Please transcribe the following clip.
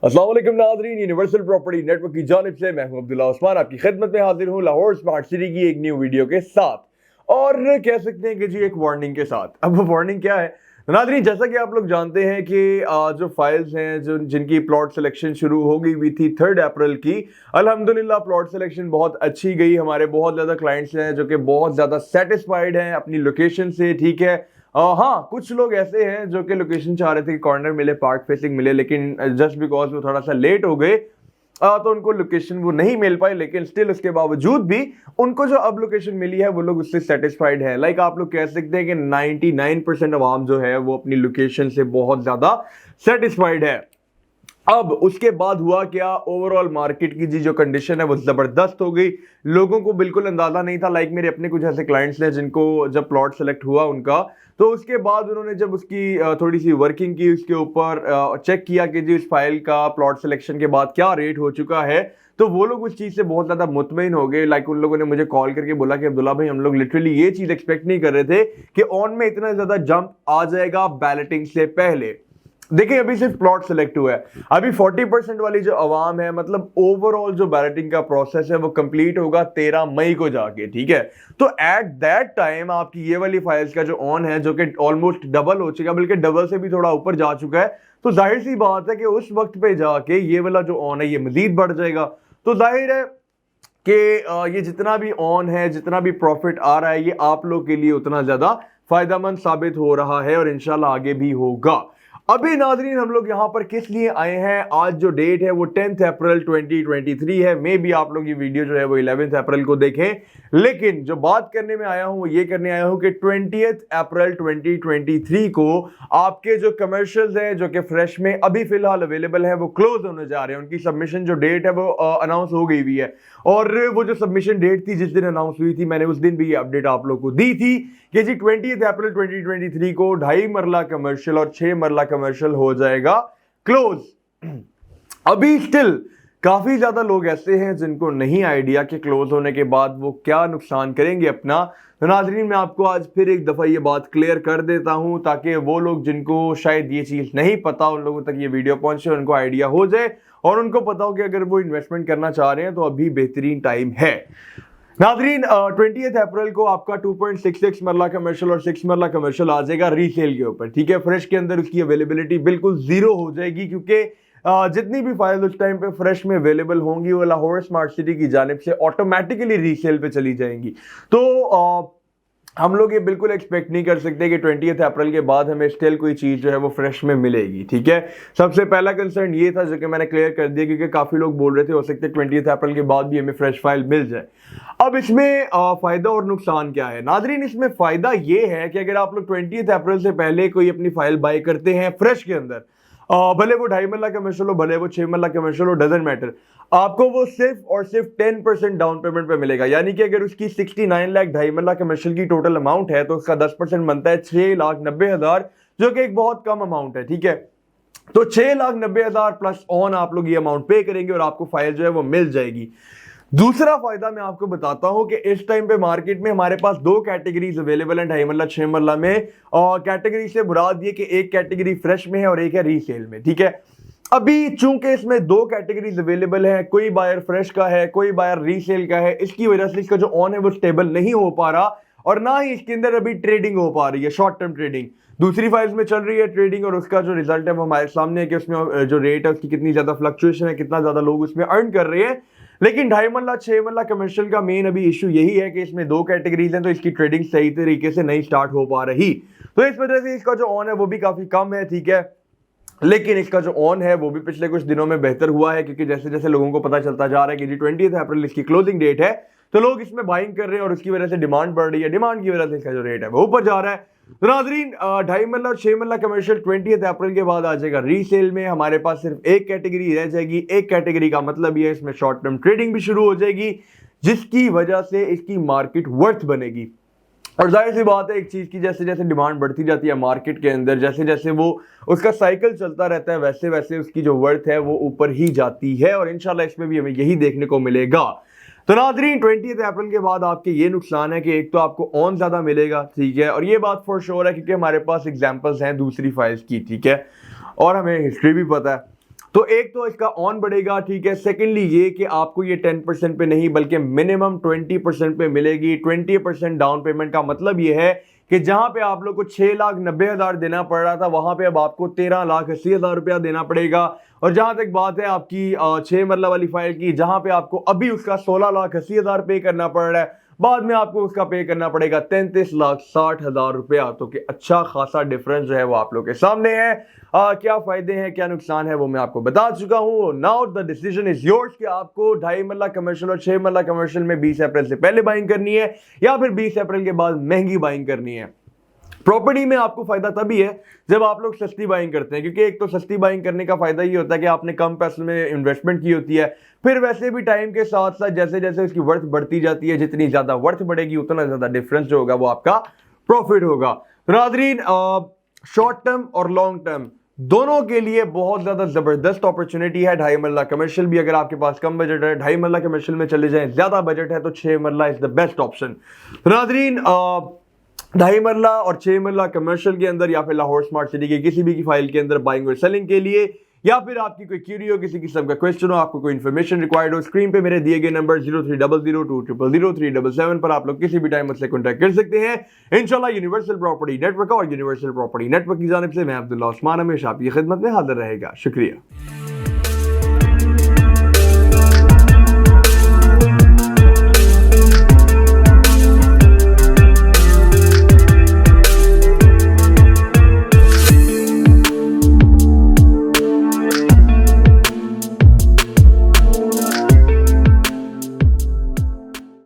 अस्सलाम वालेकुम नाज़रीन, यूनिवर्सल प्रॉपर्टी नेटवर्क की जानिब से मैं हूं अब्दुल्ला उस्मान आपकी खिदमत में हाजिर हूं लाहौर स्मार्ट सिटी की एक न्यू वीडियो के साथ। और कह सकते हैं कि जी एक वार्निंग के साथ। अब वो वार्निंग क्या है नाज़रीन, जैसा कि आप लोग जानते हैं कि जो फाइल्स हैं जो जिनकी प्लॉट सिलेक्शन शुरू हो गई हुई थी 3 अप्रैल की, अल्हम्दुलिल्लाह प्लॉट सिलेक्शन बहुत अच्छी गई। हमारे बहुत ज़्यादा क्लाइंट्स हैं जो कि बहुत ज़्यादा सेटिस्फाइड हैं अपनी लोकेशन से। ठीक है, हाँ, कुछ लोग ऐसे हैं जो कि लोकेशन चाह रहे थे कि कॉर्नर मिले, पार्क फेसिंग मिले, लेकिन जस्ट बिकॉज वो थोड़ा सा लेट हो गए तो उनको लोकेशन वो नहीं मिल पाई। लेकिन स्टिल उसके बावजूद भी उनको जो अब लोकेशन मिली है वो लोग उससे सेटिस्फाइड है। लाइक आप लोग कह सकते हैं कि 99% अवाम जो है वो अपनी लोकेशन से बहुत ज्यादा सेटिस्फाइड है। अब उसके बाद हुआ क्या, ओवरऑल मार्केट की जी जो कंडीशन है वो जबरदस्त हो गई। लोगों को बिल्कुल अंदाजा नहीं था। लाइक मेरे अपने कुछ ऐसे क्लाइंट्स हैं जिनको जब प्लॉट सेलेक्ट हुआ उनका, तो उसके बाद उन्होंने जब उसकी थोड़ी सी वर्किंग की, उसके ऊपर चेक किया कि जी उस फाइल का प्लॉट सिलेक्शन के बाद क्या रेट हो चुका है, तो वो लोग उस चीज से बहुत ज्यादा मुतमईन हो गए। लाइक उन लोगों ने मुझे कॉल करके बोला कि अब्दुल्ला भाई, हम लोग लिटरली ये चीज एक्सपेक्ट नहीं कर रहे थे कि ऑन में इतना ज्यादा जंप आ जाएगा बैलेटिंग से पहले। देखिए अभी सिर्फ प्लॉट सिलेक्ट हुआ है, अभी 40% वाली जो अवाम है, मतलब ओवरऑल जो बैलेटिंग का प्रोसेस है वो कंप्लीट होगा 13 मई को जाके। ठीक है, तो एट दैट टाइम आपकी ये वाली फाइल्स का जो ऑन है, जो कि ऑलमोस्ट डबल हो चुका है, बल्कि डबल से भी थोड़ा ऊपर जा चुका है, तो जाहिर सी बात है कि उस वक्त पे जाके ये वाला जो ऑन है ये मजीद बढ़ जाएगा। तो जाहिर है कि ये जितना भी ऑन है, जितना भी प्रॉफिट आ रहा है, ये आप लोग के लिए उतना ज्यादा फायदेमंद साबित हो रहा है और इंशाल्लाह आगे भी होगा। अभी नाजरीन हम लोग यहां पर किस लिए आए हैं, आज जो डेट है वो 10 अप्रैल 2023 है। मे बी आप लोग ये वीडियो जो है वो 11 अप्रैल को देखें, लेकिन जो बात करने में आया हूं वो ये करने आया हूं कि 20 अप्रैल 2023 को आपके जो कमर्शियल्स हैं जो कि फ्रेश में अभी फिलहाल अवेलेबल है वो क्लोज होने जा रहे हैं। उनकी सबमिशन जो डेट है वो अनाउंस हो गई हुई है, और वो जो सबमिशन डेट थी जिस दिन अनाउंस हुई थी, मैंने उस दिन भी ये अपडेट आप लोग को दी थी कि जी 20 अप्रैल 2023 को 2.5 मरला कमर्शियल और 6 मरला कमर्शियल हो जाएगा क्लोज। अभी स्टिल काफी ज्यादा लोग ऐसे हैं जिनको नहीं आइडिया कि क्लोज होने के बाद वो क्या नुकसान करेंगे अपना। तो नाजरीन मैं आपको आज फिर एक दफा ये बात क्लियर कर देता हूं, ताकि वो लोग जिनको शायद ये चीज नहीं पता उन लोगों तक ये वीडियो पहुंचे, उनको आइडिया हो जाए और उनको पता हो कि अगर वो इन्वेस्टमेंट करना चाह रहे हैं तो अभी बेहतरीन टाइम है। नाजरीन 20 अप्रैल को आपका 2.66 मरला कमर्शियल और 6 मरला कमर्शियल आ जाएगा रीसेल के ऊपर। ठीक है, फ्रेश के अंदर उसकी अवेलेबिलिटी बिल्कुल जीरो हो जाएगी, क्योंकि जितनी भी फाइल उस टाइम पे फ्रेश में अवेलेबल होंगी वो लाहौर स्मार्ट सिटी की जानिब से ऑटोमेटिकली रीसेल पे चली जाएंगी। तो हम लोग ये बिल्कुल एक्सपेक्ट नहीं कर सकते कि 20 अप्रैल के बाद हमें स्टिल कोई चीज जो है वो फ्रेश में मिलेगी। ठीक है, सबसे पहला कंसर्न ये था जो कि मैंने क्लियर कर दिया, क्योंकि काफी लोग बोल रहे थे हो सकते 20 अप्रैल के बाद भी हमें फ्रेश फाइल मिल जाए। अब इसमें फायदा और नुकसान क्या है नाजरीन, इसमें फायदा ये है कि अगर आप लोग 20 अप्रैल से पहले कोई अपनी फाइल बाय करते हैं फ्रेश के अंदर, भले वो 2.5 मरला कमर्शियल हो, भले वो 6 मरला कमर्शियल हो, डजेंट मैटर, आपको वो सिर्फ और सिर्फ 10% डाउन पेमेंट पे मिलेगा। यानी कि अगर उसकी 69 लाख 2.5 मरला कमर्शियल की टोटल अमाउंट है तो उसका 10% बनता है 6,90,000, जो कि एक बहुत कम अमाउंट है। ठीक है, तो 6,90,000 प्लस ऑन आप लोग ये अमाउंट पे करेंगे और आपको फाइल जो है वो मिल जाएगी। दूसरा फायदा मैं आपको बताता हूं कि इस टाइम पे मार्केट में हमारे पास 2 कैटेगरीज अवेलेबल हैं 2.5 मरला 6 मरला में, और कैटेगरी से मुराद ये कि एक कैटेगरी फ्रेश में है और एक है रीसेल में। ठीक है, अभी चूंकि इसमें 2 कैटेगरीज अवेलेबल है, कोई बायर फ्रेश का है, कोई बायर रीसेल का है, इसकी वजह से इसका जो ऑन है वो स्टेबल नहीं हो पा रहा और ना ही इसके अंदर अभी ट्रेडिंग हो पा रही है, शॉर्ट टर्म ट्रेडिंग। दूसरी फाइल्स में चल रही है ट्रेडिंग और उसका जो रिजल्ट है वो हमारे सामने है कि उसमें जो रेट है उसकी कितनी ज्यादा फ्लक्चुएशन है, कितना ज्यादा लोग उसमें अर्न कर रहे हैं। लेकिन 2.5 मरला 6 मरला कमर्शियल का मेन अभी इशू यही है कि इसमें 2 कैटेगरीज हैं, तो इसकी ट्रेडिंग सही तरीके से नहीं स्टार्ट हो पा रही, तो इस वजह से इसका जो ऑन है वो भी काफी कम है। ठीक है, लेकिन इसका जो ऑन है वो भी पिछले कुछ दिनों में बेहतर हुआ है, क्योंकि जैसे जैसे लोगों को पता चलता जा रहा है कि जी 20 अप्रैल इसकी क्लोजिंग डेट है, तो लोग इसमें बाइंग कर रहे हैं और उसकी वजह से डिमांड बढ़ रही है, डिमांड की वजह से इसका जो रेट है वो ऊपर जा रहा है। तो नाजरीन 2.5 मरला और 6 मरला कमर्शियल 20 अप्रैल के बाद आ जाएगा रीसेल में। हमारे पास सिर्फ एक कैटेगरी रह जाएगी। एक कैटेगरी का मतलब ये है इसमें शॉर्ट टर्म ट्रेडिंग भी शुरू हो जाएगी, जिसकी वजह से इसकी मार्केट वर्थ बनेगी। और जाहिर सी बात है एक चीज की जैसे जैसे डिमांड बढ़ती जाती है मार्केट के अंदर, जैसे जैसे वो उसका साइकिल चलता रहता है, वैसे वैसे उसकी जो वर्थ है वो ऊपर ही जाती है, और इंशाल्लाह इसमें भी हमें यही देखने को मिलेगा। तो नाजरीन 20 अप्रैल के बाद आपके ये नुकसान है कि एक तो आपको ऑन ज्यादा मिलेगा। ठीक है, और ये बात फॉर श्योर है क्योंकि हमारे पास एग्जांपल्स हैं दूसरी फाइल्स की। ठीक है, और हमें हिस्ट्री भी पता है। तो एक तो इसका ऑन बढ़ेगा, ठीक है। सेकेंडली ये कि आपको ये 10% पे नहीं बल्कि मिनिमम 20% पे मिलेगी। 20% डाउन पेमेंट का मतलब ये है कि जहां पे आप लोग को 6,90,000 देना पड़ रहा था, वहां पे अब आपको 13,80,000 रुपया देना पड़ेगा। और जहां तक बात है आपकी 6 मरला वाली फाइल की, जहां पे आपको अभी उसका 16,80,000 पे करना पड़ रहा है, बाद में आपको उसका पे करना पड़ेगा 33,60,000 रुपया। तो कि अच्छा खासा डिफरेंस जो है वो आप लोग के सामने है। क्या फायदे हैं क्या नुकसान है वो मैं आपको बता चुका हूं। Now the decision is yours कि आपको 2.5 मरला कमर्शियल और 6 मरला कमर्शियल में 20 अप्रैल से पहले बाइंग करनी है या फिर 20 अप्रैल के बाद महंगी बाइंग करनी है। प्रॉपर्टी में आपको फायदा तभी है जब आप लोग सस्ती बाइंग करते हैं, क्योंकि एक तो सस्ती बाइंग करने का फायदा ये होता है कि आपने कम पैसे में इन्वेस्टमेंट की होती है। फिर वैसे भी टाइम के साथ साथ जैसे जैसे उसकी वर्थ बढ़ती जाती है, जितनी ज्यादा वर्थ बढ़ेगी उतना ज्यादा डिफरेंस जो होगा वो आपका प्रॉफिट होगा। तो नाज़रीन, शॉर्ट टर्म और लॉन्ग टर्म दोनों के लिए बहुत ज्यादा जबरदस्त अपॉर्चुनिटी है। 2.5 मरला कमर्शियल भी अगर आपके पास कम बजट है, 2.5 मरला कमर्शियल में चले जाएं। ज्यादा बजट है तो 6 मरला इज द बेस्ट ऑप्शन। तो नाज़रीन, 2.5 मरला और 6 मरला कमर्शियल के अंदर या फिर लाहौर स्मार्ट सिटी के किसी भी की फाइल के अंदर बाइंग और सेलिंग के लिए, या फिर आपकी कोई क्यूरी हो, किसी किस्म का क्वेश्चन हो, आपको कोई इन्फॉर्मेशन रिक्वायर्ड हो, स्क्रीन पे मेरे दिए गए नंबर 0300200377 पर आप लोग किसी भी टाइम मुझसे कॉन्टैक्ट कर सकते हैं। इंशाल्लाह यूनिवर्सल प्रॉपर्टी नेटवर्क और यूनिवर्सल प्रॉपर्टी नेटवर्क की जानिब से मैं अब्दुल्ला उस्मान हमेशा आपकी खिदमत में हाजिर रहेगा। शुक्रिया।